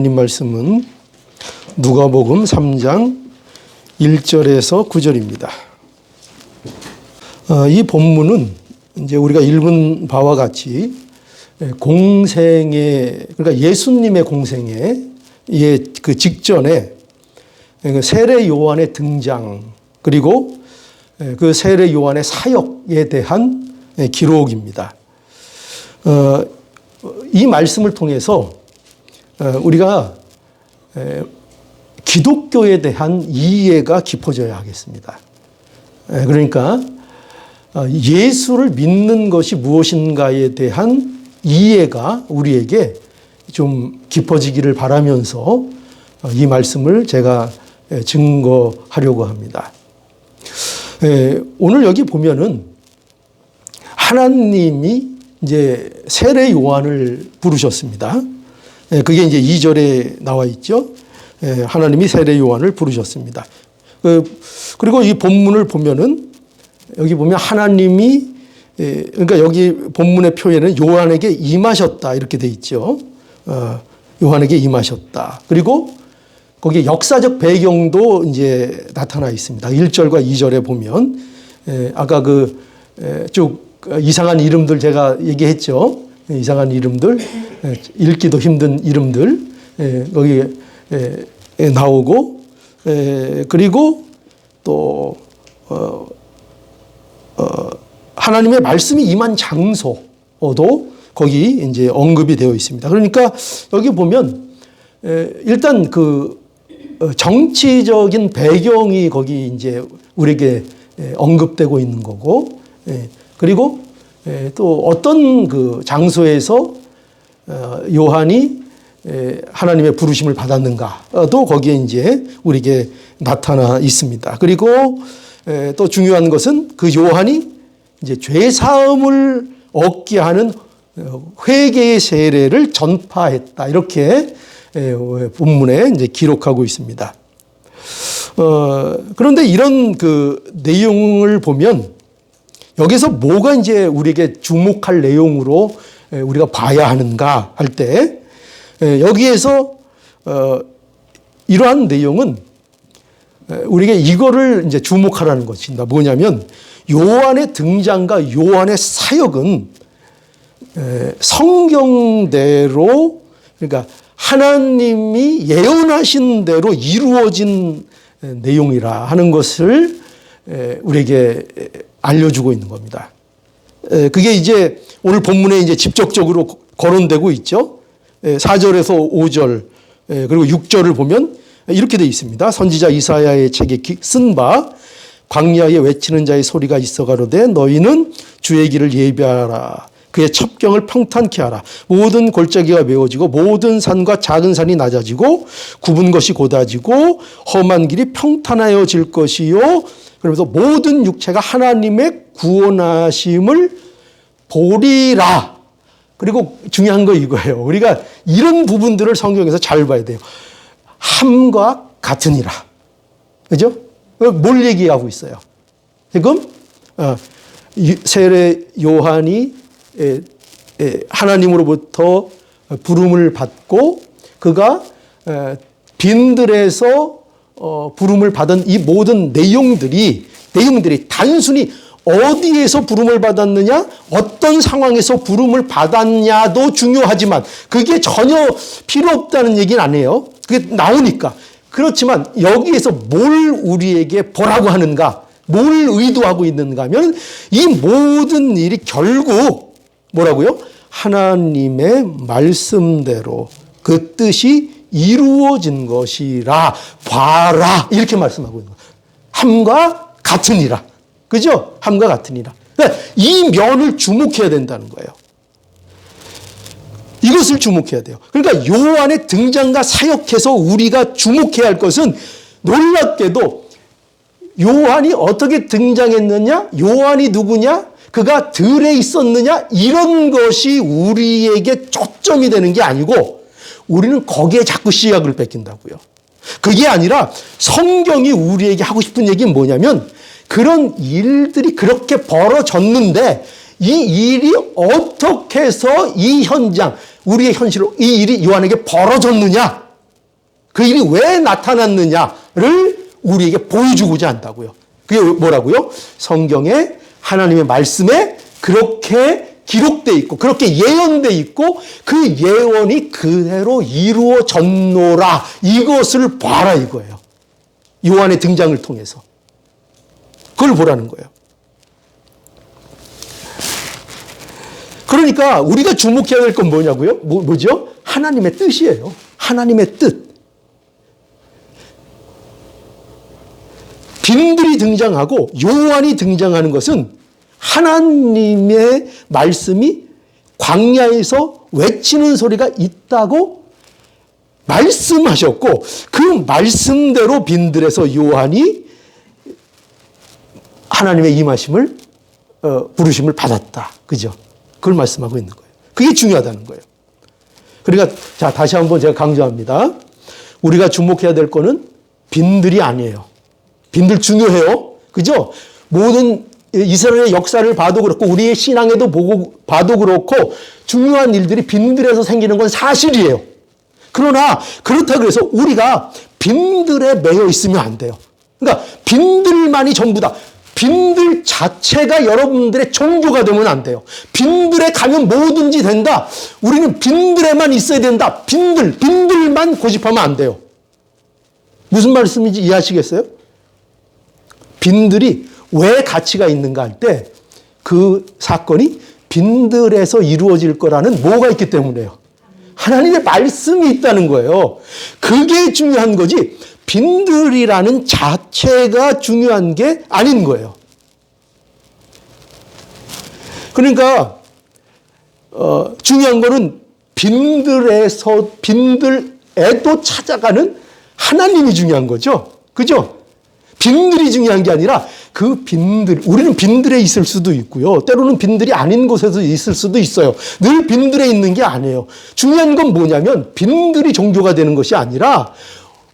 하나님 말씀은 누가복음 3장 1절에서 9절입니다. 이 본문은 이제 우리가 읽은 바와 같이 공생의, 그러니까 예수님의 공생의 그 직전에 세례 요한의 등장, 그리고 그 세례 요한의 사역에 대한 기록입니다. 이 말씀을 통해서 우리가 기독교에 대한 이해가 깊어져야 하겠습니다. 그러니까 예수를 믿는 것이 무엇인가에 대한 이해가 우리에게 좀 깊어지기를 바라면서 이 말씀을 제가 증거하려고 합니다. 오늘 여기 보면은 하나님이 이제 세례 요한을 부르셨습니다. 그게 이제 2절에 나와 있죠. 하나님이 세례 요한을 부르셨습니다. 그리고 이 본문을 보면은 여기 보면 하나님이, 그러니까 여기 본문의 표현은 요한에게 임하셨다 이렇게 돼 있죠. 요한에게 임하셨다. 그리고 거기에 역사적 배경도 이제 나타나 있습니다. 1절과 2절에 보면 아까 쭉 이상한 이름들 제가 얘기했죠. 이상한 이름들, 읽기도 힘든 이름들 거기에 나오고, 그리고 또 하나님의 말씀이 임한 장소도 거기 이제 언급이 되어 있습니다. 그러니까 여기 보면 일단 그 정치적인 배경이 거기 이제 우리에게 언급되고 있는 거고, 그리고 또 어떤 그 장소에서 요한이 하나님의 부르심을 받았는가도 거기에 이제 우리에게 나타나 있습니다. 그리고 또 중요한 것은 그 요한이 이제 죄 사함을 얻게 하는 회개의 세례를 전파했다. 이렇게 본문에 이제 기록하고 있습니다. 그런데 이런 그 내용을 보면 여기서 뭐가 이제 우리에게 주목할 내용으로 우리가 봐야 하는가 할 때, 여기에서 이러한 내용은 우리에게 이거를 이제 주목하라는 것입니다. 뭐냐면 요한의 등장과 요한의 사역은 성경대로, 그러니까 하나님이 예언하신 대로 이루어진 내용이라 하는 것을 우리에게 알려주고 있는 겁니다. 그게 이제 오늘 본문에 이제 직접적으로 거론되고 있죠. 4절에서 5절 그리고 6절을 보면 이렇게 되어 있습니다. 선지자 이사야의 책에 쓴 바 광야에 외치는 자의 소리가 있어 가로되 너희는 주의 길을 예비하라. 그의 첩경을 평탄케 하라. 모든 골짜기가 메워지고 모든 산과 작은 산이 낮아지고 굽은 것이 곧아지고 험한 길이 평탄하여질 것이요. 그러면서 모든 육체가 하나님의 구원하심을 보리라. 그리고 중요한 거 이거예요. 우리가 이런 부분들을 성경에서 잘 봐야 돼요. 함과 같으니라. 그죠? 뭘 얘기하고 있어요? 지금 세례 요한이 하나님으로부터 부름을 받고 그가 빈들에서 부름을 받은 이 모든 내용들이 단순히 어디에서 부름을 받았느냐, 어떤 상황에서 부름을 받았냐도 중요하지만 그게 전혀 필요 없다는 얘기는 아니에요. 그게 나오니까. 그렇지만 여기에서 뭘 우리에게 보라고 하는가, 뭘 의도하고 있는가 하면 이 모든 일이 결국 뭐라고요? 하나님의 말씀대로 그 뜻이 이루어진 것이라 봐라. 이렇게 말씀하고 있는 거예요. 함과 같으니라. 그죠? 함과 같으니라. 그러니까 이 면을 주목해야 된다는 거예요. 이것을 주목해야 돼요. 그러니까 요한의 등장과 사역해서 우리가 주목해야 할 것은 놀랍게도 요한이 어떻게 등장했느냐? 요한이 누구냐? 그가 들에 있었느냐? 이런 것이 우리에게 초점이 되는 게 아니고 우리는 거기에 자꾸 시각을 뺏긴다고요. 그게 아니라 성경이 우리에게 하고 싶은 얘기는 뭐냐면 그런 일들이 그렇게 벌어졌는데 이 일이 어떻게 해서 이 현장, 우리의 현실로 이 일이 요한에게 벌어졌느냐? 그 일이 왜 나타났느냐를 우리에게 보여주고자 한다고요. 그게 뭐라고요? 성경에 하나님의 말씀에 그렇게 기록되어 있고 그렇게 예언되어 있고 그 예언이 그대로 이루어졌노라. 이것을 봐라 이거예요. 요한의 등장을 통해서. 그걸 보라는 거예요. 그러니까 우리가 주목해야 될 건 뭐냐고요? 뭐죠? 하나님의 뜻이에요. 하나님의 뜻. 빈들이 등장하고 요한이 등장하는 것은 하나님의 말씀이 광야에서 외치는 소리가 있다고 말씀하셨고 그 말씀대로 빈들에서 요한이 하나님의 임하심을 부르심을 받았다. 그죠? 그걸 말씀하고 있는 거예요. 그게 중요하다는 거예요. 그러니까 자 다시 한번 제가 강조합니다. 우리가 주목해야 될 거는 빈들이 아니에요. 빈들 중요해요. 그죠? 모든 이스라엘의 역사를 봐도 그렇고 우리의 신앙에도 봐도 그렇고 중요한 일들이 빈들에서 생기는 건 사실이에요. 그러나 그렇다고 해서 우리가 빈들에 매여 있으면 안 돼요. 그러니까 빈들만이 전부다. 빈들 자체가 여러분들의 종교가 되면 안 돼요. 빈들에 가면 뭐든지 된다. 우리는 빈들에만 있어야 된다. 빈들만 고집하면 안 돼요. 무슨 말씀인지 이해하시겠어요? 빈들이 왜 가치가 있는가 할 때 그 사건이 빈들에서 이루어질 거라는 뭐가 있기 때문에요. 하나님의 말씀이 있다는 거예요. 그게 중요한 거지 빈들이라는 자체가 중요한 게 아닌 거예요. 그러니까 중요한 거는 빈들에도 찾아가는 하나님이 중요한 거죠. 그죠? 빈들이 중요한 게 아니라 그 빈들, 우리는 빈들에 있을 수도 있고요. 때로는 빈들이 아닌 곳에서 있을 수도 있어요. 늘 빈들에 있는 게 아니에요. 중요한 건 뭐냐면 빈들이 종교가 되는 것이 아니라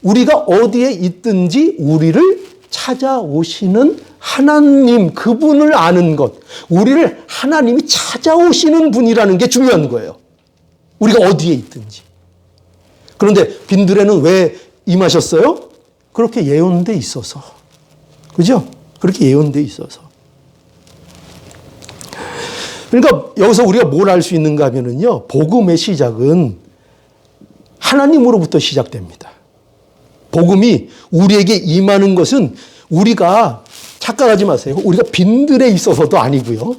우리가 어디에 있든지 우리를 찾아오시는 하나님, 그분을 아는 것. 우리를 하나님이 찾아오시는 분이라는 게 중요한 거예요. 우리가 어디에 있든지. 그런데 빈들에는 왜 임하셨어요? 그렇게 예언돼 있어서. 그죠? 그렇게 예언돼 있어서. 그러니까 여기서 우리가 뭘 알 수 있는가 하면요. 복음의 시작은 하나님으로부터 시작됩니다. 복음이 우리에게 임하는 것은 우리가 착각하지 마세요. 우리가 빈들에 있어서도 아니고요.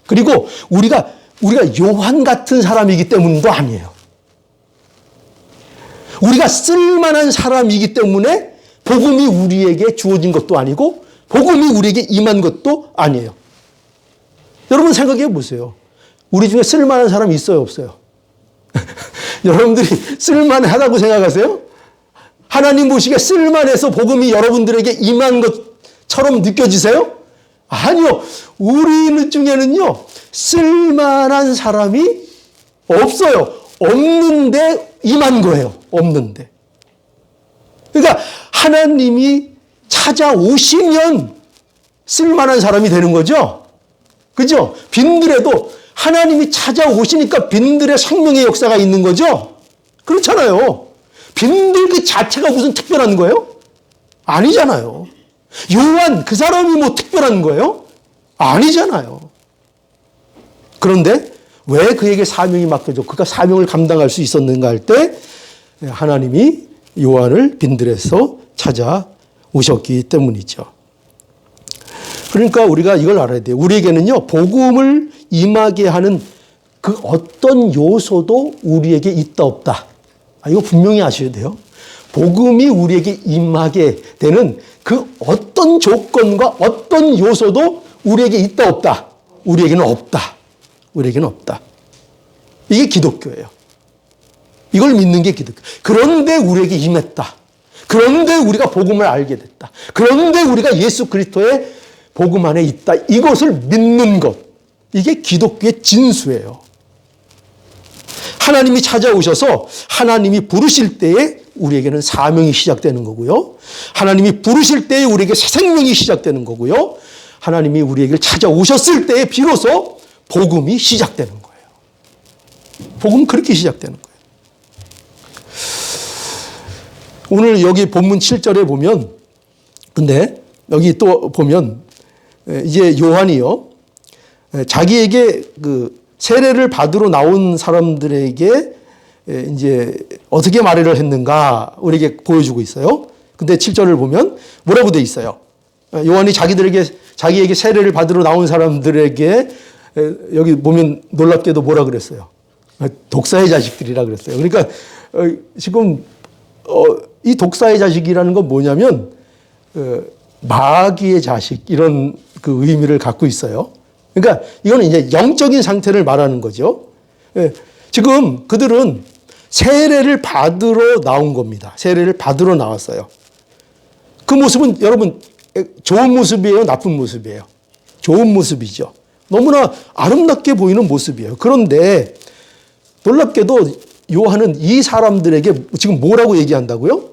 그리고 우리가 요한 같은 사람이기 때문도 아니에요. 우리가 쓸만한 사람이기 때문에 복음이 우리에게 주어진 것도 아니고 복음이 우리에게 임한 것도 아니에요. 여러분 생각해 보세요. 우리 중에 쓸만한 사람이 있어요, 없어요? 여러분들이 쓸만하다고 생각하세요? 하나님 보시기에 쓸만해서 복음이 여러분들에게 임한 것처럼 느껴지세요? 아니요. 우리 중에는요. 쓸만한 사람이 없어요. 없는데 임한 거예요. 없는데. 그러니까 하나님이 찾아오시면 쓸만한 사람이 되는 거죠. 그죠? 빈들에도 하나님이 찾아오시니까 빈들의 생명의 역사가 있는 거죠. 그렇잖아요. 빈들 그 자체가 무슨 특별한 거예요? 아니잖아요. 요한 그 사람이 뭐 특별한 거예요? 아니잖아요. 그런데 왜 그에게 사명이 맡겨져? 그가 사명을 감당할 수 있었는가 할 때 하나님이 요한을 빈들에서 찾아오셨기 때문이죠. 그러니까 우리가 이걸 알아야 돼요. 우리에게는요, 복음을 임하게 하는 그 어떤 요소도 우리에게 있다 없다. 이거 분명히 아셔야 돼요. 복음이 우리에게 임하게 되는 그 어떤 조건과 어떤 요소도 우리에게 있다 없다. 우리에게는 없다. 우리에게는 없다. 이게 기독교예요. 이걸 믿는 게 기독교. 그런데 우리에게 임했다. 그런데 우리가 복음을 알게 됐다. 그런데 우리가 예수 그리스도의 복음 안에 있다. 이것을 믿는 것. 이게 기독교의 진수예요. 하나님이 찾아오셔서 하나님이 부르실 때에 우리에게는 사명이 시작되는 거고요. 하나님이 부르실 때에 우리에게 새 생명이 시작되는 거고요. 하나님이 우리에게 찾아오셨을 때에 비로소 복음이 시작되는 거예요. 복음은 그렇게 시작되는 거예요. 오늘 여기 본문 7절에 보면, 근데 여기 또 보면 이제 요한이요, 자기에게 그 세례를 받으러 나온 사람들에게 이제 어떻게 말을 했는가 우리에게 보여주고 있어요. 근데 7절을 보면 뭐라고 돼 있어요? 요한이 자기에게 세례를 받으러 나온 사람들에게 여기 보면 놀랍게도 뭐라 그랬어요? 독사의 자식들이라 그랬어요. 그러니까 지금 이 독사의 자식이라는 건 뭐냐면 마귀의 자식, 이런 그 의미를 갖고 있어요. 그러니까 이거는 이제 영적인 상태를 말하는 거죠. 지금 그들은 세례를 받으러 나온 겁니다. 세례를 받으러 나왔어요. 그 모습은 여러분 좋은 모습이에요, 나쁜 모습이에요? 좋은 모습이죠. 너무나 아름답게 보이는 모습이에요. 그런데 놀랍게도 요한은 이 사람들에게 지금 뭐라고 얘기한다고요?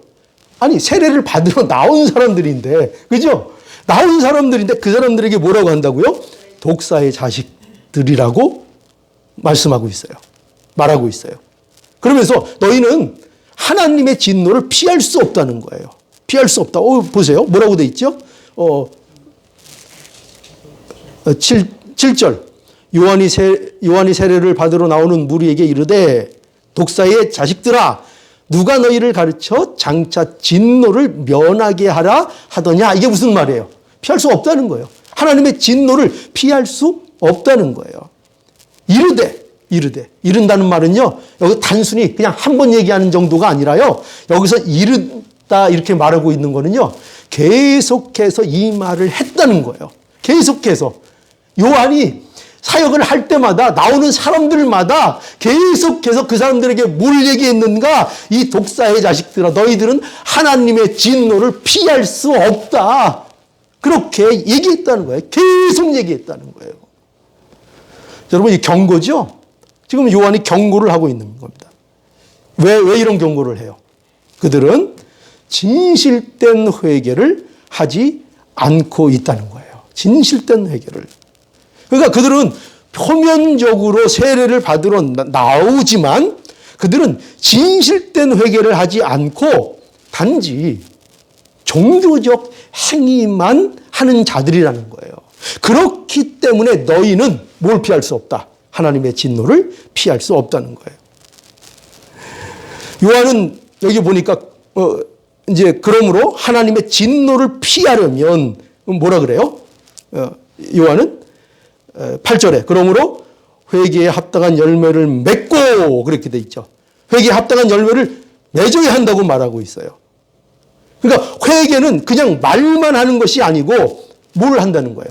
아니, 세례를 받으러 나온 사람들인데, 그죠? 나온 사람들인데 그 사람들에게 뭐라고 한다고요? 독사의 자식들이라고 말씀하고 있어요. 말하고 있어요. 그러면서 너희는 하나님의 진노를 피할 수 없다는 거예요. 피할 수 없다. 보세요. 뭐라고 돼 있죠? 7절. 요한이 세례를 받으러 나오는 무리에게 이르되 독사의 자식들아, 누가 너희를 가르쳐 장차 진노를 면하게 하라 하더냐. 이게 무슨 말이에요? 피할 수 없다는 거예요. 하나님의 진노를 피할 수 없다는 거예요. 이른다는 말은요, 여기 단순히 그냥 한 번 얘기하는 정도가 아니라요, 여기서 이르다 이렇게 말하고 있는 거는요, 계속해서 이 말을 했다는 거예요. 계속해서. 요한이 사역을 할 때마다 나오는 사람들마다 계속해서 그 사람들에게 뭘 얘기했는가? 이 독사의 자식들아, 너희들은 하나님의 진노를 피할 수 없다. 그렇게 얘기했다는 거예요. 계속 얘기했다는 거예요. 여러분, 이 경고죠? 지금 요한이 경고를 하고 있는 겁니다. 왜 이런 경고를 해요? 그들은 진실된 회개를 하지 않고 있다는 거예요. 진실된 회개를. 그러니까 그들은 표면적으로 세례를 받으러 나오지만 그들은 진실된 회개를 하지 않고 단지 종교적 행위만 하는 자들이라는 거예요. 그렇기 때문에 너희는 뭘 피할 수 없다? 하나님의 진노를 피할 수 없다는 거예요. 요한은 여기 보니까 이제 그러므로 하나님의 진노를 피하려면 뭐라 그래요? 요한은 8절에 그러므로 회개에 합당한 열매를 맺고, 그렇게 돼 있죠. 회개에 합당한 열매를 맺어야 한다고 말하고 있어요. 그러니까 회개는 그냥 말만 하는 것이 아니고 뭘 한다는 거예요?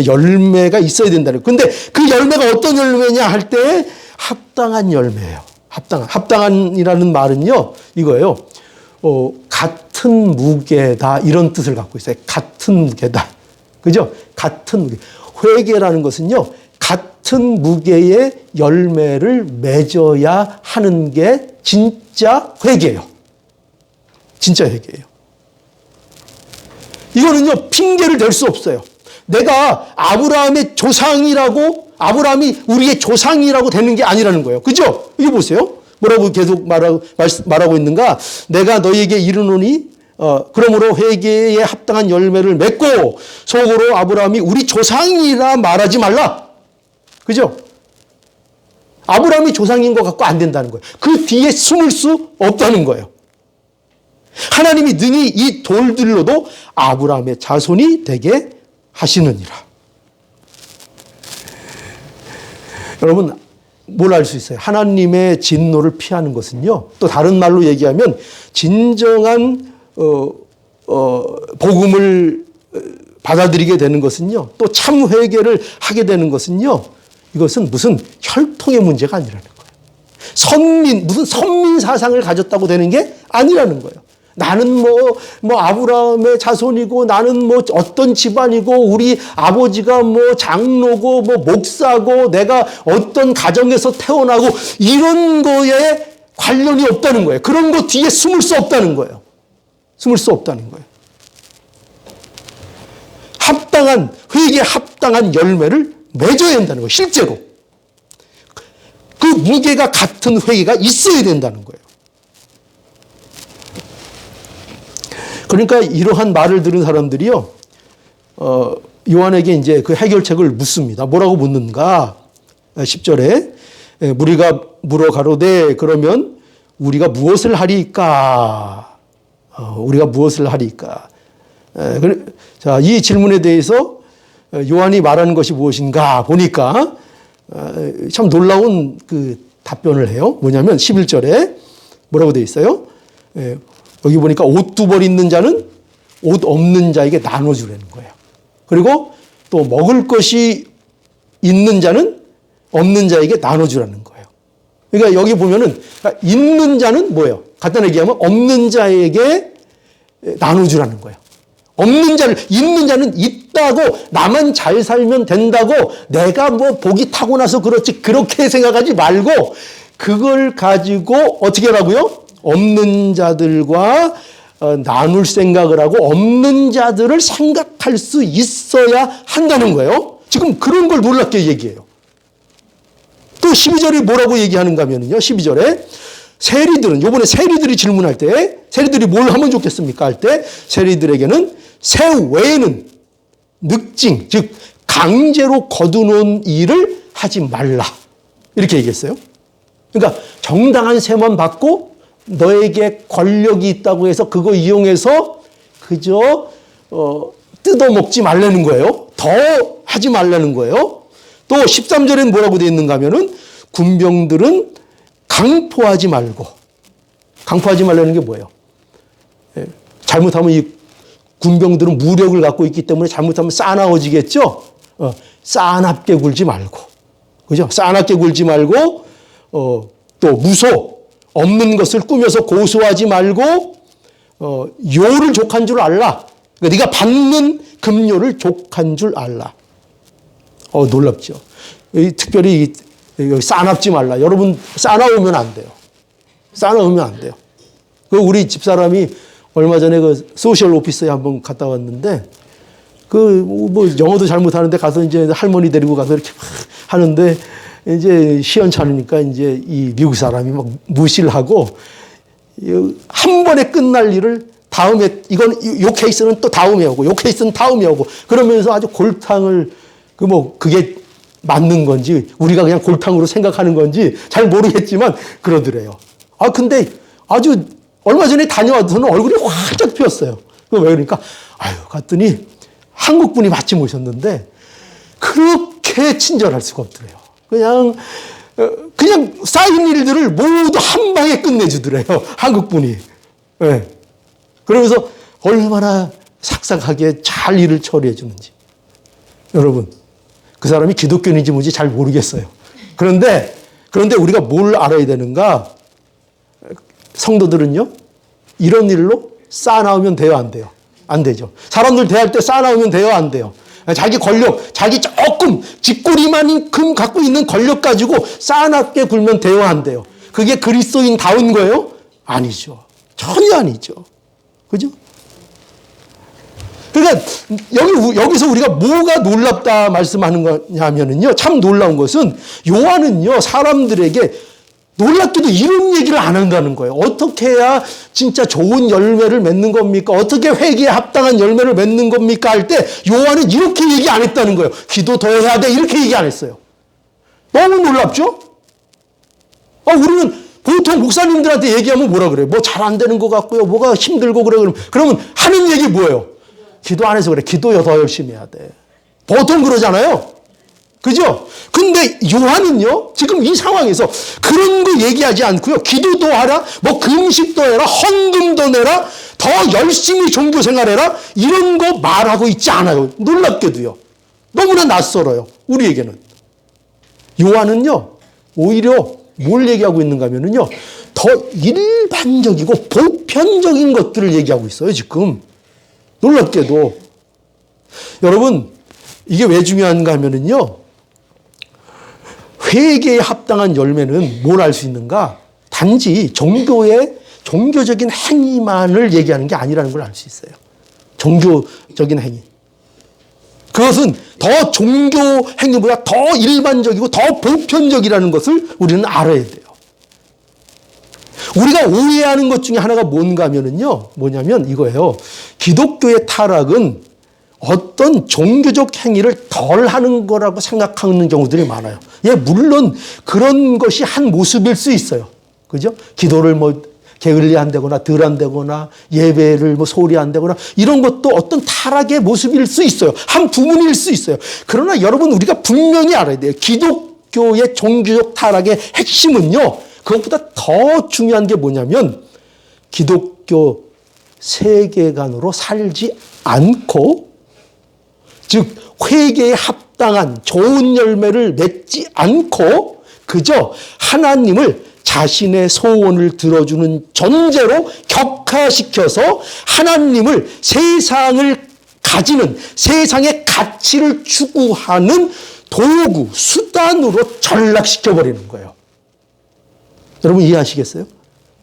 열매가 있어야 된다는 거예요. 근데 그 열매가 어떤 열매냐 할 때 합당한 열매예요. 합당한이라는 말은요, 이거예요. 같은 무게다, 이런 뜻을 갖고 있어요. 같은 무게다. 그죠? 같은 무게. 회개라는 것은요, 같은 무게의 열매를 맺어야 하는 게 진짜 회개예요. 진짜 회개예요. 이거는요, 핑계를 댈 수 없어요. 내가 아브라함의 조상이라고, 아브라함이 우리의 조상이라고 되는 게 아니라는 거예요. 그죠? 이거 보세요. 뭐라고 계속 말하고 있는가? 내가 너희에게 이르노니 그러므로 회개에 합당한 열매를 맺고 속으로 아브라함이 우리 조상이라 말하지 말라. 그죠? 아브라함이 조상인 것 같고 안 된다는 거예요. 그 뒤에 숨을 수 없다는 거예요. 하나님이 능히 이 돌들로도 아브라함의 자손이 되게 하시느니라. 여러분, 뭘 알 수 있어요? 하나님의 진노를 피하는 것은요, 또 다른 말로 얘기하면 진정한 복음을 받아들이게 되는 것은요, 또 참 회개를 하게 되는 것은요, 이것은 무슨 혈통의 문제가 아니라는 거예요. 무슨 선민 사상을 가졌다고 되는 게 아니라는 거예요. 나는 뭐 아브라함의 자손이고, 나는 뭐 어떤 집안이고, 우리 아버지가 뭐 장로고, 뭐 목사고, 내가 어떤 가정에서 태어나고, 이런 거에 관련이 없다는 거예요. 그런 거 뒤에 숨을 수 없다는 거예요. 숨을 수 없다는 거예요. 회개에 합당한 열매를 맺어야 한다는 거예요. 실제로. 그 무게가 같은 회개가 있어야 된다는 거예요. 그러니까 이러한 말을 들은 사람들이요, 요한에게 이제 그 해결책을 묻습니다. 뭐라고 묻는가? 10절에 우리가 물어 가로되 그러면 우리가 무엇을 하리까? 우리가 무엇을 하리까? 자, 이 질문에 대해서 요한이 말하는 것이 무엇인가 보니까 참 놀라운 그 답변을 해요. 뭐냐면 11절에 뭐라고 되어 있어요? 여기 보니까 옷 두 벌 있는 자는 옷 없는 자에게 나눠주라는 거예요. 그리고 또 먹을 것이 있는 자는 없는 자에게 나눠주라는 거예요. 그러니까 여기 보면은 있는 자는 뭐예요? 간단하게 얘기하면 없는 자에게 나눠주라는 거예요. 있는 자는 있다고 나만 잘 살면 된다고 내가 뭐 복이 타고나서 그렇지 그렇게 생각하지 말고 그걸 가지고 어떻게 하라고요? 없는 자들과 나눌 생각을 하고 없는 자들을 생각할 수 있어야 한다는 거예요. 지금 그런 걸 놀랍게 얘기해요. 또 12절에 뭐라고 얘기하는가 하면요. 12절에 세리들은, 요번에 세리들이 질문할 때, 세리들이 뭘 하면 좋겠습니까? 할 때, 세리들에게는 새 외에는 늑징, 즉, 강제로 거두는 일을 하지 말라. 이렇게 얘기했어요. 그러니까 정당한 세만 받고 너에게 권력이 있다고 해서 그거 이용해서 그저 뜯어먹지 말라는 거예요. 더 하지 말라는 거예요. 또 13절에는 뭐라고 되어 있는가 하면은 군병들은 강포하지 말고, 강포하지 말라는 게 뭐예요? 잘못하면 이 군병들은 무력을 갖고 있기 때문에 잘못하면 싸나워지겠죠? 싸납게 굴지 말고, 그죠? 싸납게 굴지 말고, 또 무소, 없는 것을 꾸며서 고소하지 말고, 요를 족한 줄 알라. 그러니까 네가 받는 금요를 족한 줄 알라. 놀랍죠? 특별히 싸납지 말라. 여러분, 싸나우면 안 돼요. 싸나우면 안 돼요. 우리 집사람이 얼마 전에 그 소셜 오피스에 한번 갔다 왔는데, 뭐 영어도 잘못하는데 가서 이제 할머니 데리고 가서 이렇게 하는데, 이제 시원찮으니까 이제 이 미국 사람이 막 무시를 하고, 한 번에 끝날 일을 다음에, 요 케이스는 또 다음에 오고, 요 케이스는 다음에 오고, 그러면서 아주 골탕을, 그게 맞는 건지, 우리가 그냥 골탕으로 생각하는 건지 잘 모르겠지만 그러더래요. 근데 아주 얼마 전에 다녀와서는 얼굴이 활짝 피었어요. 왜 그러니까, 갔더니 한국 분이 마침 오셨는데 그렇게 친절할 수가 없더래요. 그냥 쌓인 일들을 모두 한 방에 끝내주더래요. 한국 분이. 네. 그러면서 얼마나 삭삭하게 잘 일을 처리해 주는지. 여러분, 그 사람이 기독교인인지 뭔지 잘 모르겠어요. 그런데 우리가 뭘 알아야 되는가? 성도들은요, 이런 일로 쌓아나오면 돼요, 안 돼요? 안 되죠. 사람들 대할 때 쌓아나오면 돼요, 안 돼요? 자기 권력, 자기 조금 쥐꼬리만큼 갖고 있는 권력 가지고 쌓아놨게 굴면 돼요, 안 돼요? 그게 그리스도인다운 거예요? 아니죠. 전혀 아니죠. 그죠? 그러니까 여기서 우리가 뭐가 놀랍다 말씀하는 거냐면요, 참 놀라운 것은 요한은요, 사람들에게 놀랍게도 이런 얘기를 안 한다는 거예요. 어떻게 해야 진짜 좋은 열매를 맺는 겁니까? 어떻게 회개에 합당한 열매를 맺는 겁니까? 할 때 요한은 이렇게 얘기 안 했다는 거예요. 기도 더 해야 돼. 이렇게 얘기 안 했어요. 너무 놀랍죠? 우리는 보통 목사님들한테 얘기하면 뭐라 그래요? 뭐 잘 안 되는 것 같고요. 뭐가 힘들고 그래. 그러면 하는 얘기 뭐예요? 기도 안 해서 그래. 기도 더 열심히 해야 돼. 보통 그러잖아요. 그죠? 근데 요한은요, 지금 이 상황에서 그런 거 얘기하지 않고요. 기도도 하라, 뭐 금식도 해라, 헌금도 내라, 더 열심히 종교 생활해라, 이런 거 말하고 있지 않아요. 놀랍게도요. 너무나 낯설어요. 우리에게는. 요한은요, 오히려 뭘 얘기하고 있는가 하면요, 더 일반적이고 보편적인 것들을 얘기하고 있어요, 지금. 놀랍게도. 여러분, 이게 왜 중요한가 하면요, 회개에 합당한 열매는 뭘 알 수 있는가? 단지 종교적인 행위만을 얘기하는 게 아니라는 걸 알 수 있어요. 종교적인 행위. 그것은 더 종교 행위보다 더 일반적이고 더 보편적이라는 것을 우리는 알아야 돼요. 우리가 오해하는 것 중에 하나가 뭔가 하면은요, 뭐냐면 이거예요. 기독교의 타락은 어떤 종교적 행위를 덜 하는 거라고 생각하는 경우들이 많아요. 예, 물론 그런 것이 한 모습일 수 있어요. 그죠? 기도를 뭐 게을리 한다거나 덜 한다거나 예배를 뭐 소홀히 한다거나 이런 것도 어떤 타락의 모습일 수 있어요. 한 부분일 수 있어요. 그러나 여러분 우리가 분명히 알아야 돼요. 기독교의 종교적 타락의 핵심은요. 그것보다 더 중요한 게 뭐냐면 기독교 세계관으로 살지 않고 즉 회개에 합당한 좋은 열매를 맺지 않고 그저 하나님을 자신의 소원을 들어주는 존재로 격화시켜서 하나님을 세상을 가지는 세상의 가치를 추구하는 도구, 수단으로 전락시켜버리는 거예요. 여러분 이해하시겠어요?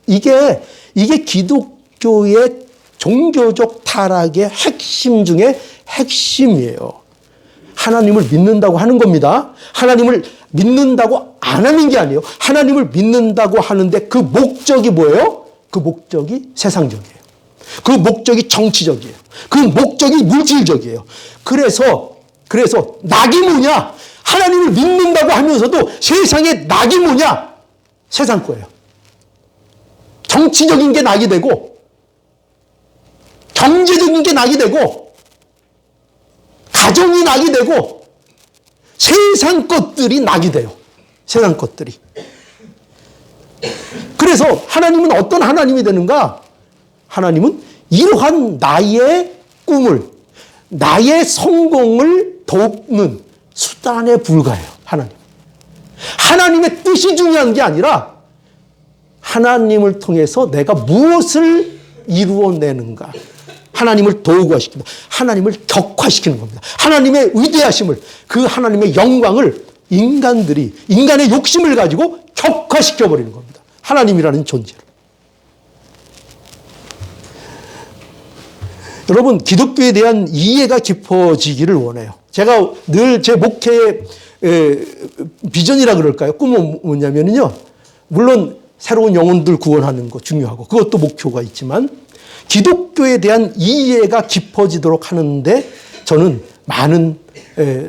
이게 기독교의 종교적 타락의 핵심 중에 핵심이에요. 하나님을 믿는다고 하는 겁니다. 하나님을 믿는다고 안 하는 게 아니에요. 하나님을 믿는다고 하는데 그 목적이 뭐예요? 그 목적이 세상적이에요. 그 목적이 정치적이에요. 그 목적이 물질적이에요. 그래서 낙이 뭐냐? 하나님을 믿는다고 하면서도 세상의 낙이 뭐냐? 세상 거예요. 정치적인 게 낙이 되고 경제적인 게 낙이 되고 가정이 낙이 되고 세상 것들이 낙이 돼요. 세상 것들이. 그래서 하나님은 어떤 하나님이 되는가? 하나님은 이러한 나의 꿈을, 나의 성공을 돕는 수단에 불과해요. 하나님. 하나님의 뜻이 중요한 게 아니라 하나님을 통해서 내가 무엇을 이루어내는가. 하나님을 도구화시킨다. 하나님을 격화시키는 겁니다. 하나님의 위대하심을, 그 하나님의 영광을 인간의 욕심을 가지고 격화시켜버리는 겁니다. 하나님이라는 존재를. 여러분, 기독교에 대한 이해가 깊어지기를 원해요. 제가 늘 제 목회의 비전이라 그럴까요? 꿈은 뭐냐면요. 물론 새로운 영혼들 구원하는 거 중요하고 그것도 목표가 있지만 기독교에 대한 이해가 깊어지도록 하는데 저는 많은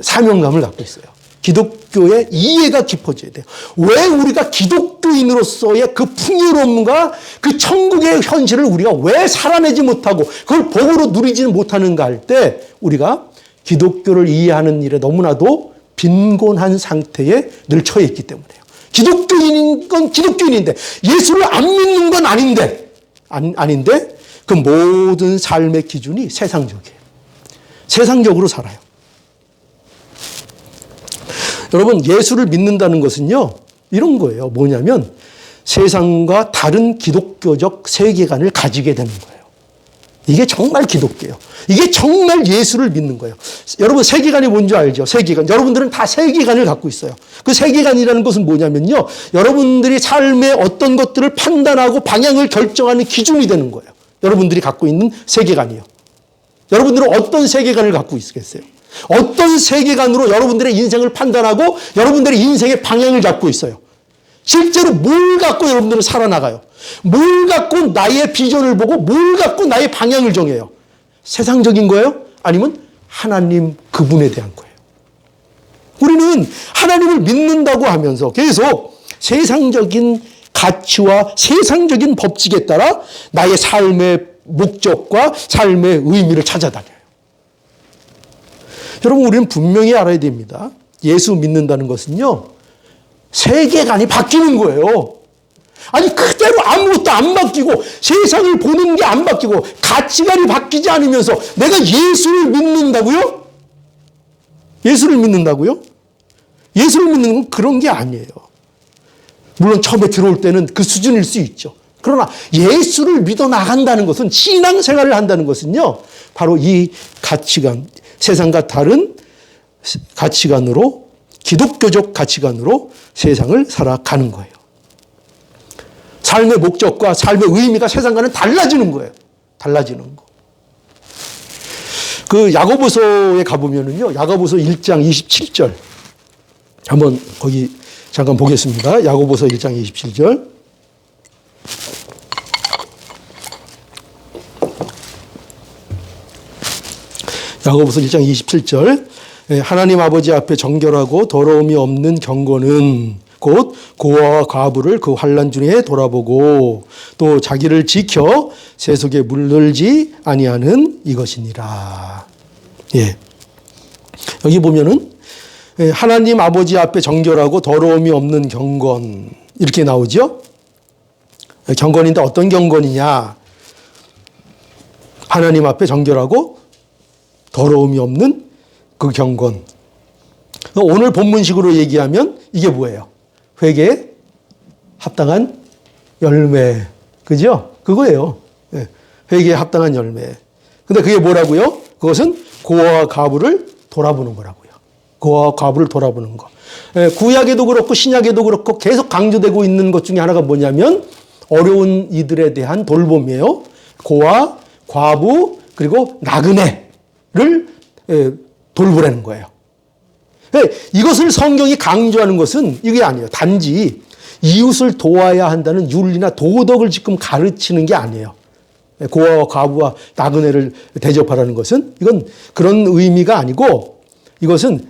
사명감을 갖고 있어요. 기독교의 이해가 깊어져야 돼요. 왜 우리가 기독교인으로서의 그 풍요로움과 그 천국의 현실을 우리가 왜 살아내지 못하고 그걸 복으로 누리지는 못하는가 할 때 우리가 기독교를 이해하는 일에 너무나도 빈곤한 상태에 늘 처해 있기 때문에요. 기독교인인 건 기독교인인데 예수를 안 믿는 건 아닌데 그 모든 삶의 기준이 세상적이에요. 세상적으로 살아요. 여러분, 예수를 믿는다는 것은요, 이런 거예요. 뭐냐면 세상과 다른 기독교적 세계관을 가지게 되는 거예요. 이게 정말 기독교예요. 이게 정말 예수를 믿는 거예요. 여러분, 세계관이 뭔지 알죠? 세계관. 여러분들은 다 세계관을 갖고 있어요. 그 세계관이라는 것은 뭐냐면요, 여러분들이 삶의 어떤 것들을 판단하고 방향을 결정하는 기준이 되는 거예요. 여러분들이 갖고 있는 세계관이요. 여러분들은 어떤 세계관을 갖고 있겠어요? 어떤 세계관으로 여러분들의 인생을 판단하고 여러분들의 인생의 방향을 잡고 있어요? 실제로 뭘 갖고 여러분들은 살아나가요? 뭘 갖고 나의 비전을 보고 뭘 갖고 나의 방향을 정해요? 세상적인 거예요? 아니면 하나님 그분에 대한 거예요? 우리는 하나님을 믿는다고 하면서 계속 세상적인 가치와 세상적인 법칙에 따라 나의 삶의 목적과 삶의 의미를 찾아다녀요. 여러분, 우리는 분명히 알아야 됩니다. 예수 믿는다는 것은요, 세계관이 바뀌는 거예요. 아니, 그대로 아무것도 안 바뀌고 세상을 보는 게 안 바뀌고 가치관이 바뀌지 않으면서 내가 예수를 믿는다고요? 예수를 믿는다고요? 예수를 믿는 건 그런 게 아니에요. 물론 처음에 들어올 때는 그 수준일 수 있죠. 그러나 예수를 믿어 나간다는 것은, 신앙생활을 한다는 것은요, 바로 이 가치관, 세상과 다른 가치관으로, 기독교적 가치관으로 세상을 살아가는 거예요. 삶의 목적과 삶의 의미가 세상과는 달라지는 거예요. 달라지는 거. 그 야고보서에 가보면은요, 야고보서 1장 27절. 한번 거기 잠깐 보겠습니다. 야고보서 1장 27절. 야고보서 1장 27절 하나님 아버지 앞에 정결하고 더러움이 없는 경건은 곧 고아와 과부를 그 환난 중에 돌아보고 또 자기를 지켜 세속에 물들지 아니하는 이것이니라. 예. 여기 보면은 하나님 아버지 앞에 정결하고 더러움이 없는 경건 이렇게 나오죠. 경건인데 어떤 경건이냐? 하나님 앞에 정결하고 더러움이 없는 그 경건. 오늘 본문식으로 얘기하면 이게 뭐예요? 회개에 합당한 열매. 그죠? 그거예요. 회개에 합당한 열매. 근데 그게 뭐라고요? 그것은 고아와 과부를 돌아보는 거라고요. 고아와 과부를 돌아보는 거. 구약에도 그렇고 신약에도 그렇고 계속 강조되고 있는 것 중에 하나가 뭐냐면 어려운 이들에 대한 돌봄이에요. 고아, 과부, 그리고 나그네를 돌보라는 거예요. 이것을 성경이 강조하는 것은 이게 아니에요. 단지 이웃을 도와야 한다는 윤리나 도덕을 지금 가르치는 게 아니에요. 고아와 과부와 나그네를 대접하라는 것은 이건 그런 의미가 아니고 이것은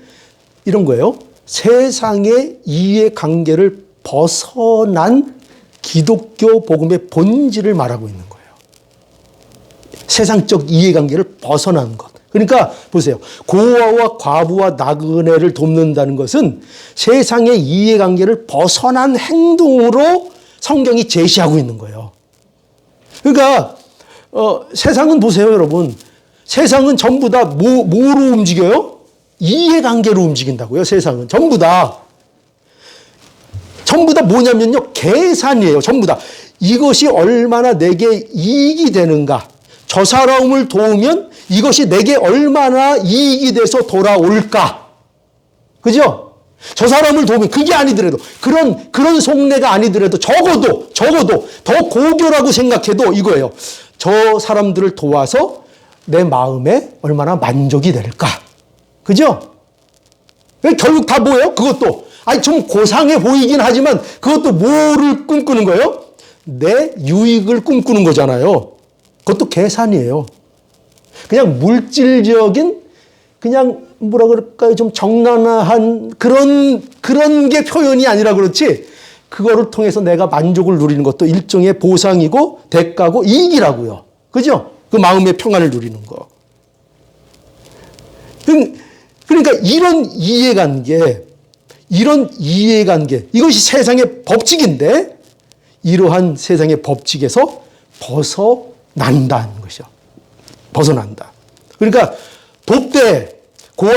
이런 거예요. 세상의 이해관계를 벗어난 기독교 복음의 본질을 말하고 있는 거예요. 세상적 이해관계를 벗어난 것. 그러니까 보세요. 고아와 과부와 나그네를 돕는다는 것은 세상의 이해관계를 벗어난 행동으로 성경이 제시하고 있는 거예요. 그러니까 세상은 보세요, 여러분. 세상은 전부 다 뭐로 움직여요? 이해관계로 움직인다고요. 세상은 전부 다. 전부 다 뭐냐면요. 계산이에요. 전부 다. 이것이 얼마나 내게 이익이 되는가. 저 사람을 도우면 이것이 내게 얼마나 이익이 돼서 돌아올까. 그죠? 저 사람을 도우면 그게 아니더라도 그런 속내가 아니더라도 적어도 더 고교라고 생각해도 이거예요. 저 사람들을 도와서 내 마음에 얼마나 만족이 될까. 그죠? 결국 다 뭐예요? 그것도 좀 고상해 보이긴 하지만 그것도 뭐를 꿈꾸는 거예요? 내 유익을 꿈꾸는 거잖아요. 그것도 계산이에요. 그냥 물질적인 그냥 뭐라 그럴까요? 좀 정난한 그런 게 표현이 아니라 그렇지. 그거를 통해서 내가 만족을 누리는 것도 일종의 보상이고 대가고 이익이라고요. 그죠? 그 마음의 평안을 누리는 거. 그러니까 이런 이해관계, 이것이 세상의 법칙인데 이러한 세상의 법칙에서 벗어난다는 것이죠. 벗어난다. 그러니까 돕되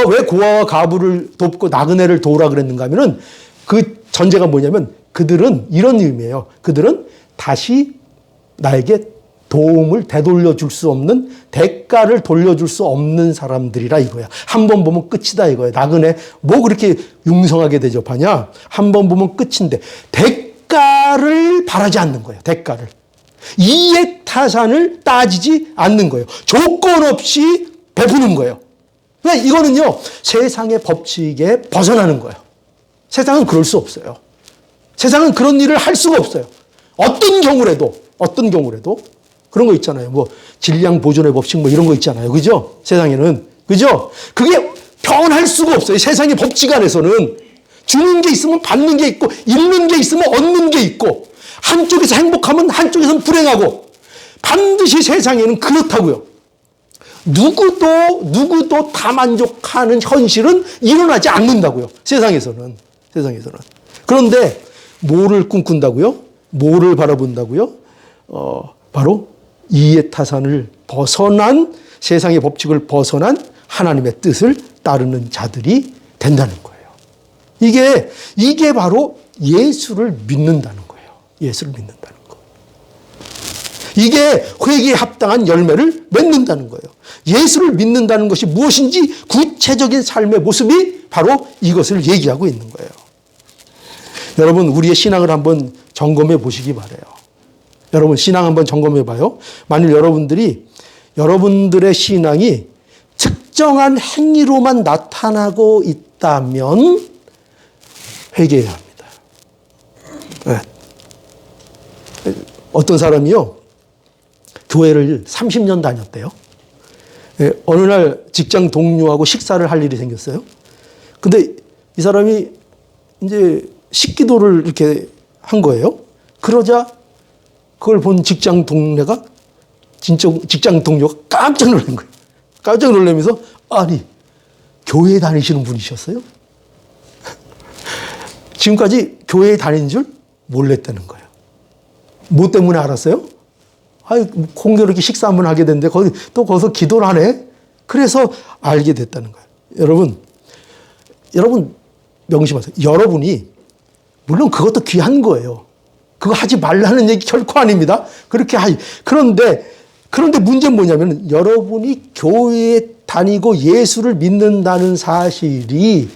왜 고아와 과부를 돕고 나그네를 도우라 그랬는가 하면은 그 전제가 뭐냐면 그들은 이런 의미예요. 그들은 다시 나에게 도움을 되돌려 줄 수 없는 대가를 돌려줄 수 없는 사람들이라 이거야. 한 번 보면 끝이다 이거야. 나그네 뭐 그렇게 융성하게 대접하냐. 한 번 보면 끝인데 대가를 바라지 않는 거예요. 대가를. 이익타산을 따지지 않는 거예요. 조건 없이 베푸는 거예요. 그러니까 이거는요. 세상의 법칙에 벗어나는 거예요. 세상은 그럴 수 없어요. 세상은 그런 일을 할 수가 없어요. 어떤 경우라도 그런 거 있잖아요. 뭐 질량 보존의 법칙 뭐 이런 거 있잖아요. 그죠? 세상에는. 그죠? 그게 변할 수가 없어요. 세상의 법칙 안에서는 주는 게 있으면 받는 게 있고 잃는 게 있으면 얻는 게 있고 한쪽에서 행복하면 한쪽에서는 불행하고 반드시 세상에는 그렇다고요. 누구도 다 만족하는 현실은 일어나지 않는다고요. 세상에서는. 그런데 뭐를 꿈꾼다고요? 뭐를 바라본다고요? 바로 이해타산을 벗어난 세상의 법칙을 벗어난 하나님의 뜻을 따르는 자들이 된다는 거예요. 이게 바로 예수를 믿는다는 거예요. 예수를 믿는다는 거. 이게 회개에 합당한 열매를 맺는다는 거예요. 예수를 믿는다는 것이 무엇인지 구체적인 삶의 모습이 바로 이것을 얘기하고 있는 거예요. 여러분, 우리의 신앙을 한번 점검해 보시기 바라요. 여러분, 신앙 한번 점검해 봐요. 만일 여러분들의 신앙이 특정한 행위로만 나타나고 있다면 회개해야 합니다. 네. 어떤 사람이요, 교회를 30년 다녔대요. 어느 날 직장 동료하고 식사를 할 일이 생겼어요. 근데 이 사람이 이제 식기도를 이렇게 한 거예요. 그러자 그걸 본 직장 동료가 깜짝 놀란 거예요. 깜짝 놀라면서, 아니, 교회에 다니시는 분이셨어요? 지금까지 교회에 다니는 줄 몰랐다는 거예요. 뭐 때문에 알았어요? 공교롭게 식사 한번 하게 됐는데 거기서 기도를 하네? 그래서 알게 됐다는 거예요. 여러분 명심하세요. 여러분이, 물론 그것도 귀한 거예요. 그거 하지 말라는 얘기 결코 아닙니다. 그런데 문제는 뭐냐면, 여러분이 교회에 다니고 예수를 믿는다는 사실이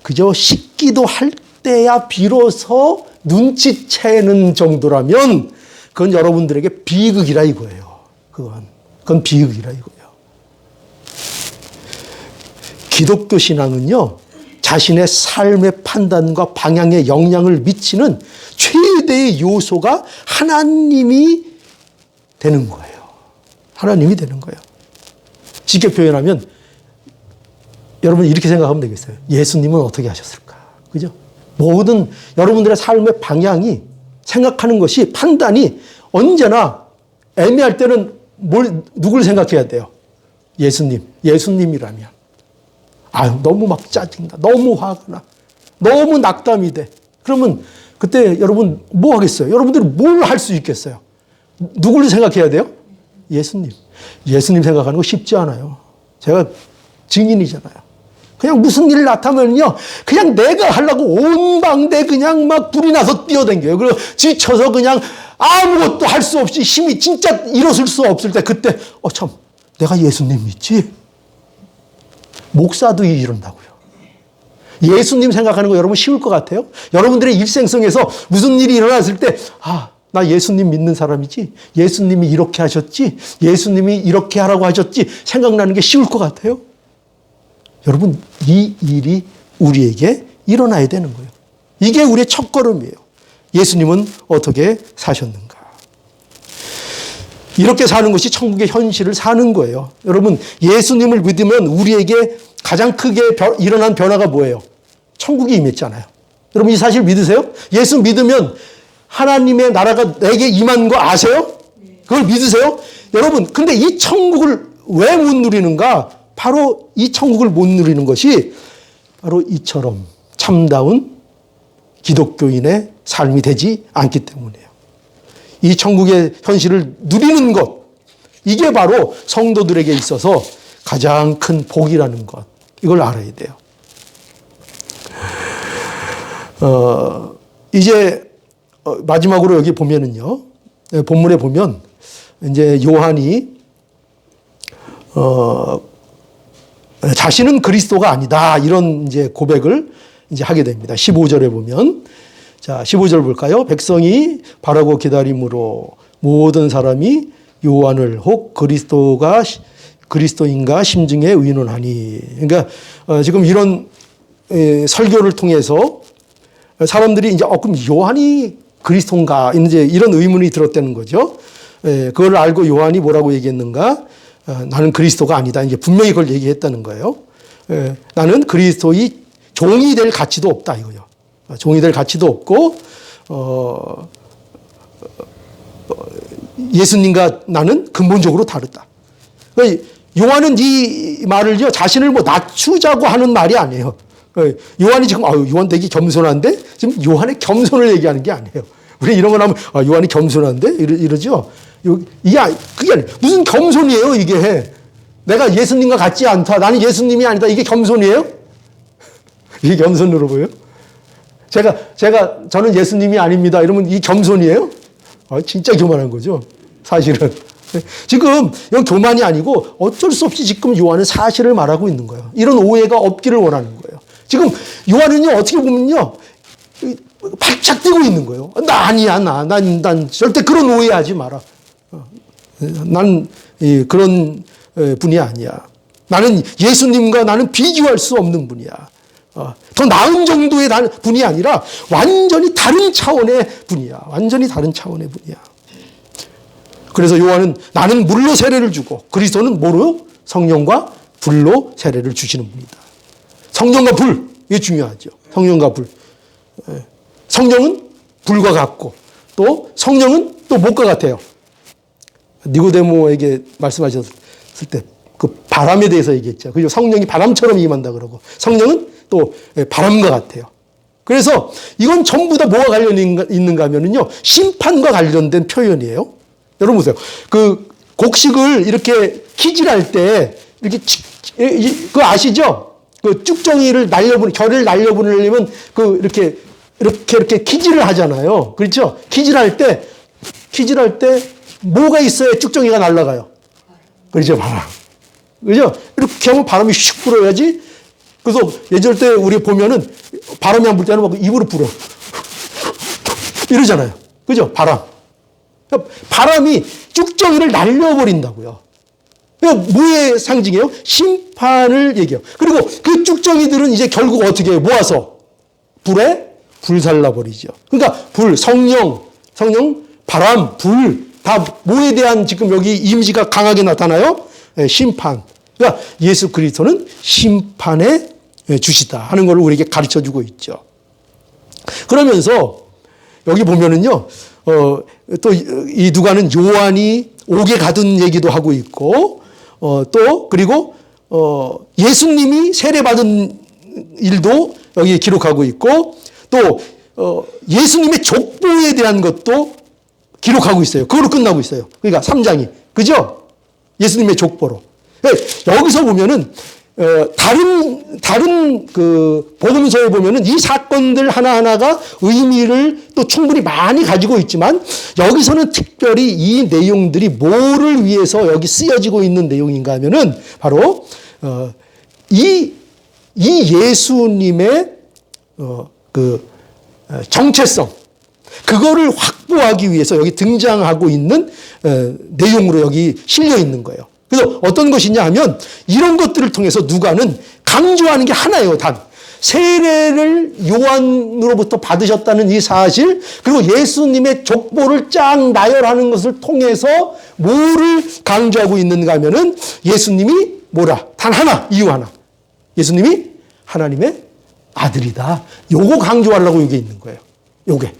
그저 식기도 할 때야 비로소 눈치채는 정도라면 그건 여러분들에게 비극이라 이거예요. 그건 비극이라 이거예요. 기독교 신앙은요, 자신의 삶의 판단과 방향에 영향을 미치는 최대의 요소가 하나님이 되는 거예요. 하나님이 되는 거예요. 쉽게 표현하면 여러분 이렇게 생각하면 되겠어요. 예수님은 어떻게 하셨을까? 그죠? 모든 여러분들의 삶의 방향이, 생각하는 것이, 판단이 언제나 애매할 때는 누굴 생각해야 돼요? 예수님이라면. 너무 막 짜증나. 너무 화가 나. 너무 낙담이 돼. 그러면 그때 여러분 뭐 하겠어요? 여러분들이 뭘 할 수 있겠어요? 누굴 생각해야 돼요? 예수님 생각하는 거 쉽지 않아요. 제가 증인이잖아요. 그냥 무슨 일 나타나면요, 그냥 내가 하려고 온 방대 그냥 막 불이 나서 뛰어댕겨요. 그리고 지쳐서 그냥 아무것도 할 수 없이 힘이 진짜 일어설 수 없을 때, 그때 참 내가 예수님 믿지? 목사도 이런다고요. 예수님 생각하는 거 여러분 쉬울 것 같아요? 여러분들의 일생성에서 무슨 일이 일어났을 때, 나 예수님 믿는 사람이지, 예수님이 이렇게 하셨지, 예수님이 이렇게 하라고 하셨지 생각나는 게 쉬울 것 같아요? 여러분, 이 일이 우리에게 일어나야 되는 거예요. 이게 우리의 첫걸음이에요. 예수님은 어떻게 사셨는가? 이렇게 사는 것이 천국의 현실을 사는 거예요. 여러분, 예수님을 믿으면 우리에게 가장 크게 일어난 변화가 뭐예요? 천국이 임했잖아요. 여러분, 이 사실 믿으세요? 예수 믿으면 하나님의 나라가 내게 임한 거 아세요? 그걸 믿으세요? 여러분, 근데 이 천국을 왜 못 누리는가? 바로 이 천국을 못 누리는 것이 바로 이처럼 참다운 기독교인의 삶이 되지 않기 때문이에요. 이 천국의 현실을 누리는 것, 이게 바로 성도들에게 있어서 가장 큰 복이라는 것, 이걸 알아야 돼요. 이제 마지막으로 여기 보면은요, 본문에 보면 이제 요한이 자신은 그리스도가 아니다, 이런 이제 고백을 이제 하게 됩니다. 15절에 보면, 자, 15절 볼까요? 백성이 바라고 기다림으로 모든 사람이 요한을 혹 그리스도인가 심중에 의논하니. 그러니까 지금 이런 설교를 통해서 사람들이 이제 그럼 요한이 그리스도인가 이제 이런 의문이 들었다는 거죠. 그걸 알고 요한이 뭐라고 얘기했는가? 나는 그리스도가 아니다. 이제 분명히 그걸 얘기했다는 거예요. 나는 그리스도의 종이 될 가치도 없다 이거요. 종이 될 가치도 없고 예수님과 나는 근본적으로 다르다. 그러니까 요한은 이 말을요, 자신을 뭐 낮추자고 하는 말이 아니에요. 요한이 지금 요한 되게 겸손한데, 지금 요한의 겸손을 얘기하는 게 아니에요. 우리 이런 거 나오면 요한이 겸손한데 이러죠. 그게 아니에요. 무슨 겸손이에요 이게. 내가 예수님과 같지 않다, 나는 예수님이 아니다, 이게 겸손이에요? 이게 겸손으로 보여요? 저는 예수님이 아닙니다 이러면 이 겸손이에요? 진짜 교만한 거죠 사실은. 지금 이건 교만이 아니고 어쩔 수 없이 지금 요한은 사실을 말하고 있는 거예요. 이런 오해가 없기를 원하는 거예요. 지금 요한은요, 어떻게 보면요, 바짝 뛰고 있는 거예요. 난 절대 그런 오해하지 마라. 난 그런 분이 아니야. 나는 예수님과 나는 비교할 수 없는 분이야. 더 나은 정도의 분이 아니라 완전히 다른 차원의 분이야. 완전히 다른 차원의 분이야. 그래서 요한은 나는 물로 세례를 주고 그리스도는 뭐로? 성령과 불로 세례를 주시는 분이다. 성령과 불, 이게 중요하죠. 성령과 불. 성령은 불과 같고 또 성령은 또 목과 같아요. 니고데모에게 말씀하셨을 때 그 바람에 대해서 얘기했죠. 그죠? 성령이 바람처럼 임한다 그러고 성령은 또 바람과 같아요. 그래서 이건 전부 다 뭐가 관련이 있는가 하면요. 심판과 관련된 표현이에요. 여러분 보세요. 그 곡식을 이렇게 키질할 때 이렇게 그 아시죠? 그 쭉정이를 결을 날려보내려면 그 이렇게 키질을 하잖아요. 그렇죠? 키질할 때 뭐가 있어야 쭉정이가 날아가요? 그렇죠? 바람. 그죠? 이렇게 하면 바람이 슉 불어야지. 그래서 예절 때 우리 보면은 바람이 안 불 때는 막 입으로 불어. 이러잖아요. 그죠? 바람이 쭉정이를 날려버린다고요. 뭐의 상징이에요? 심판을 얘기해요. 그리고 그 쭉정이들은 이제 결국 어떻게 해요? 모아서 불에 불살라버리죠. 그러니까 성령, 바람, 불, 다 뭐에 대한 지금 여기 이미지가 강하게 나타나요? 심판. 그러니까 예수 그리스도는 심판의 주시다 하는 걸 우리에게 가르쳐 주고 있죠. 그러면서 여기 보면은요, 또 이 누가는 요한이 옥에 가둔 얘기도 하고 있고, 또 그리고 예수님이 세례받은 일도 여기에 기록하고 있고, 또 예수님의 족보에 대한 것도 기록하고 있어요. 그걸로 끝나고 있어요. 그러니까 3장이. 그죠? 예수님의 족보로. 여기서 보면은 다른 그 복음서에 보면은 이 사건들 하나하나가 의미를 또 충분히 많이 가지고 있지만 여기서는 특별히 이 내용들이 뭐를 위해서 여기 쓰여지고 있는 내용인가 하면은 바로 이 예수님의 그 정체성, 그거를 확보하기 위해서 여기 등장하고 있는 내용으로 여기 실려 있는 거예요. 그래서 어떤 것이냐 하면 이런 것들을 통해서 누가는 강조하는 게 하나예요, 단. 세례를 요한으로부터 받으셨다는 이 사실, 그리고 예수님의 족보를 쫙 나열하는 것을 통해서 뭐를 강조하고 있는가 하면은 예수님이 뭐라? 단 하나, 이유 하나. 예수님이 하나님의 아들이다. 요거 강조하려고 여기 있는 거예요. 요게.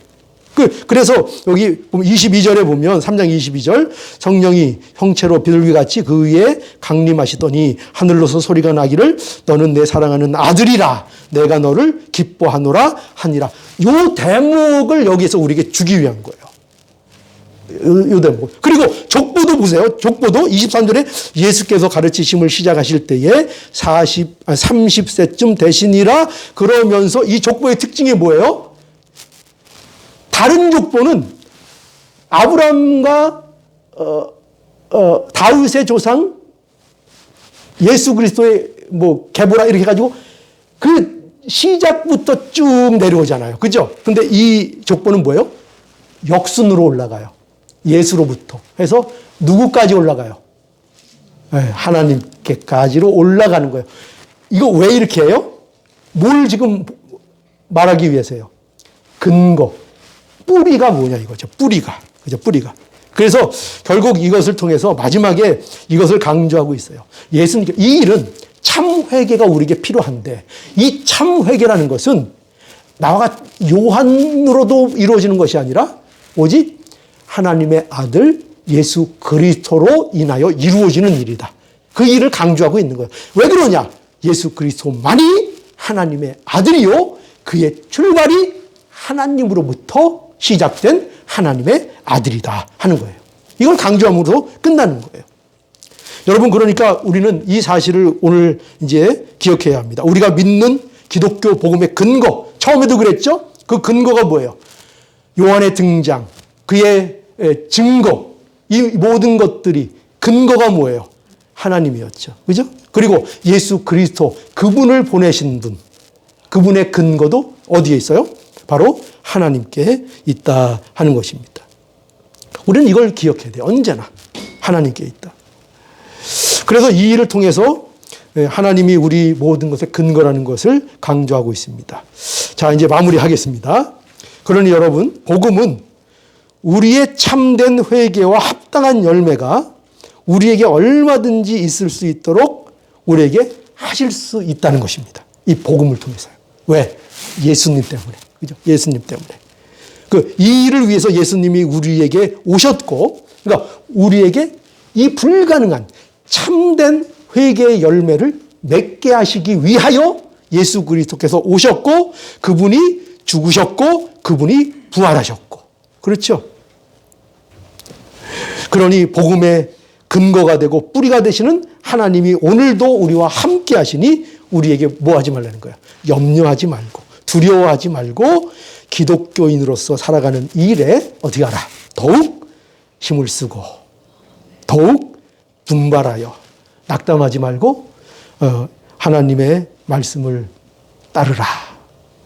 그래서 여기 22절에 보면 3장 22절 성령이 형체로 비둘기같이 그 위에 강림하시더니 하늘로서 소리가 나기를 너는 내 사랑하는 아들이라 내가 너를 기뻐하노라 하니라. 요 대목을 여기서 우리에게 주기 위한 거예요. 요 대목. 그리고 족보도 보세요. 족보도 23절에 예수께서 가르치심을 시작하실 때에 30세쯤 되시니라 그러면서 이 족보의 특징이 뭐예요? 다른 족보는 아브라함과 다윗의 조상 예수 그리스도의 게보라 이렇게 해가지고 그 시작부터 쭉 내려오잖아요. 그죠? 근데 이 족보는 뭐예요? 역순으로 올라가요. 예수로부터 해서 누구까지 올라가요? 하나님께까지로 올라가는 거예요. 이거 왜 이렇게 해요? 뭘 지금 말하기 위해서요? 근거. 뿌리가 뭐냐 이거죠. 뿌리가. 그죠? 뿌리가. 그래서 결국 이것을 통해서 마지막에 이것을 강조하고 있어요. 이 일은 참 회개가 우리에게 필요한데 이 참 회개라는 것은 나와 요한으로도 이루어지는 것이 아니라 오직 하나님의 아들 예수 그리스도로 인하여 이루어지는 일이다. 그 일을 강조하고 있는 거예요. 왜 그러냐? 예수 그리스도만이 하나님의 아들이요 그의 출발이 하나님으로부터 시작된 하나님의 아들이다 하는 거예요. 이걸 강조함으로 끝나는 거예요. 여러분, 그러니까 우리는 이 사실을 오늘 이제 기억해야 합니다. 우리가 믿는 기독교 복음의 근거, 처음에도 그랬죠? 그 근거가 뭐예요? 요한의 등장, 그의 증거, 이 모든 것들이 근거가 뭐예요? 하나님이었죠. 그죠? 그리고 예수 그리스도, 그분을 보내신 분, 그분의 근거도 어디에 있어요? 바로 하나님께 있다 하는 것입니다. 우리는 이걸 기억해야 돼요. 언제나 하나님께 있다. 그래서 이 일을 통해서 하나님이 우리 모든 것의 근거라는 것을 강조하고 있습니다. 자, 이제 마무리하겠습니다. 그러니 여러분, 복음은 우리의 참된 회개와 합당한 열매가 우리에게 얼마든지 있을 수 있도록 우리에게 하실 수 있다는 것입니다. 이 복음을 통해서요. 왜? 예수님 때문에. 그죠? 예수님 때문에. 이 일을 위해서 예수님이 우리에게 오셨고, 그러니까 우리에게 이 불가능한 참된 회개의 열매를 맺게 하시기 위하여 예수 그리스도께서 오셨고, 그분이 죽으셨고, 그분이 부활하셨고. 그렇죠? 그러니 복음의 근거가 되고 뿌리가 되시는 하나님이 오늘도 우리와 함께 하시니 우리에게 뭐 하지 말라는 거야? 염려하지 말고, 두려워하지 말고, 기독교인으로서 살아가는 일에 어떻게 하라? 더욱 힘을 쓰고, 더욱 분발하여 낙담하지 말고 하나님의 말씀을 따르라.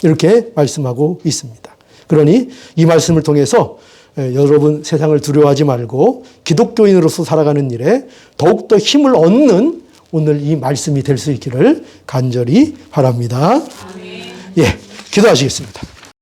이렇게 말씀하고 있습니다. 그러니 이 말씀을 통해서 여러분 세상을 두려워하지 말고 기독교인으로서 살아가는 일에 더욱더 힘을 얻는 오늘 이 말씀이 될 수 있기를 간절히 바랍니다. 아멘. 예, 기도하시겠습니다.